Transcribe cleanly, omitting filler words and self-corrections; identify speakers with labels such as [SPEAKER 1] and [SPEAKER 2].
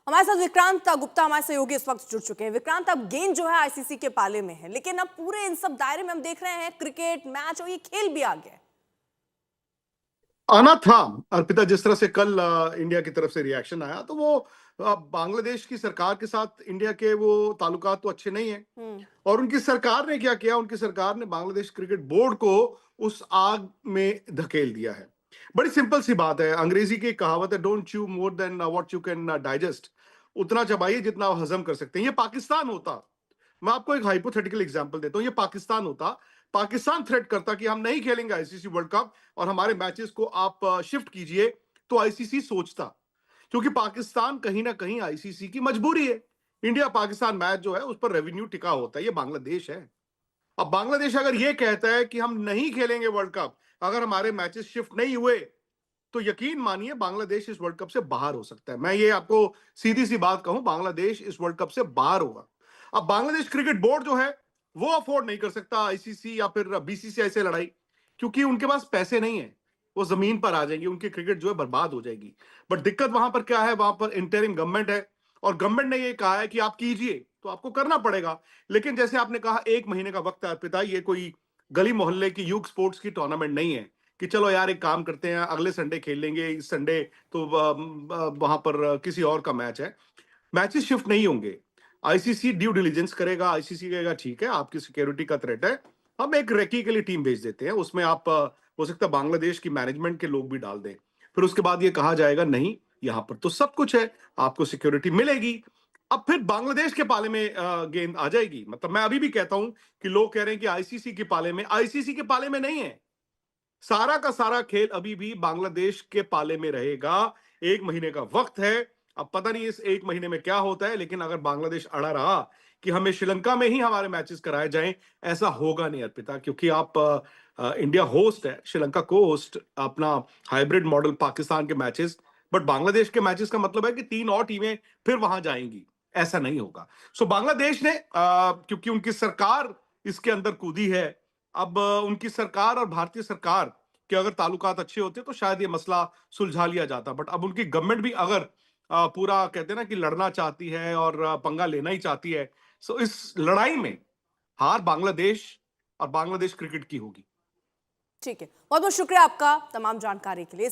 [SPEAKER 1] हमारे साथ विक्रांत गुप्ता हमारे सहयोगी इस वक्त जुड़ चुके हैं। विक्रांत, अब गेंद जो है आईसीसी के पाले में है, लेकिन अब पूरे इन सब दायरे में हम देख रहे हैं क्रिकेट मैच और ये खेल भी आ गया है।
[SPEAKER 2] आना था अर्पिता। जिस तरह से कल इंडिया की तरफ से रिएक्शन आया तो वो बांग्लादेश की सरकार के साथ इंडिया के वो ताल्लुकात तो अच्छे नहीं है।
[SPEAKER 1] हम्म।
[SPEAKER 2] और उनकी सरकार ने क्या किया, उनकी सरकार ने बांग्लादेश क्रिकेट बोर्ड को उस आग में धकेल दिया है। बड़ी सिंपल सी बात है, अंग्रेजी की एक कहावत है, don't chew more than what you can digest. उतना चबाइए जितना आप हजम कर सकते हैं। ये पाकिस्तान होता, मैं आपको एक हाइपोथेटिकल एग्जांपल देता हूं, ये पाकिस्तान होता, पाकिस्तान थ्रेट करता कि हम नहीं खेलेंगे आईसीसी वर्ल्ड कप और हमारे मैचेस को आप शिफ्ट कीजिए, तो आईसीसी सोचता। क्योंकि पाकिस्तान कहीं ना कहीं आईसीसी की मजबूरी है। इंडिया पाकिस्तान मैच जो है उस पर रेवेन्यू टिका होता है, ये बांग्लादेश है। अब बांग्लादेश अगर ये कहता है कि हम नहीं खेलेंगे वर्ल्ड कप अगर हमारे मैचेस शिफ्ट नहीं हुए, तो यकीन मानिए बांग्लादेश इस वर्ल्ड कप से बाहर हो सकता है। मैं ये आपको सीधी सी बात कहूं, बांग्लादेश इस वर्ल्ड कप से बाहर होगा। अब बांग्लादेश क्रिकेट बोर्ड जो है वो अफोर्ड नहीं कर सकता आईसीसी या फिर बीसीसीआई से लड़ाई, क्योंकि उनके पास पैसे नहीं है। वो जमीन पर आ जाएंगे, उनकी क्रिकेट जो है बर्बाद हो जाएगी। बट दिक्कत वहां पर क्या है, वहां पर इंटरिम गवर्नमेंट है और गवर्नमेंट ने ये कहा है कि आप कीजिए, तो आपको करना पड़ेगा। लेकिन जैसे आपने कहा, 1 महीने का वक्त है अर्पिता, ये कोई गली मोहल्ले की यूथ स्पोर्ट्स की टूर्नामेंट नहीं है कि चलो यार एक काम करते हैं, अगले संडे खेल लेंगे, इस संडे तो वहां पर किसी और का मैच है। मैचेस शिफ्ट नहीं होंगे। आईसीसी ड्यू डिलीजेंस करेगा, आईसीसी कहेगा ठीक है आपकी सिक्योरिटी का थ्रेट है, हम एक रेकी के लिए टीम भेज देते हैं, उसमें आप हो सकता है बांग्लादेश की मैनेजमेंट के लोग भी डाल दें। फिर उसके बाद ये कहा जाएगा नहीं, यहाँ पर तो सब कुछ है, आपको सिक्योरिटी मिलेगी। अब फिर बांग्लादेश के पाले में गेंद आ जाएगी। मतलब मैं अभी भी कहता हूं कि लोग कह रहे हैं कि आईसीसी के पाले में, आईसीसी के पाले में नहीं है। सारा का सारा खेल अभी भी बांग्लादेश के पाले में रहेगा। 1 महीने का वक्त है। अब पता नहीं इस 1 महीने में क्या होता है, लेकिन अगर बांग्लादेश अड़ा रहा कि हमें श्रीलंका में ही हमारे मैचेस कराए जाएं, ऐसा होगा नहीं अर्पिता। क्योंकि आप इंडिया होस्ट है, श्रीलंका को होस्ट, अपना हाइब्रिड मॉडल पाकिस्तान के मैचेस, बट बांग्लादेश के मैचेस का मतलब है कि 3 और टीमें फिर वहां जाएंगी। ऐसा नहीं होगा। सो बांग्लादेश ने क्योंकि उनकी सरकार इसके अंदर कूदी है, अब उनकी सरकार और भारतीय सरकार के अगर ताल्लुकात अच्छे होते तो शायद ये मसला सुलझा लिया जाता। बट अब उनकी गवर्नमेंट भी अगर पूरा कहते हैं ना कि लड़ना चाहती है और पंगा लेना ही चाहती है, सो इस लड़ाई में हार बांग्लादेश और बांग्लादेश क्रिकेट की होगी।
[SPEAKER 1] ठीक है, बहुत बहुत शुक्रिया आपका तमाम जानकारी के लिए।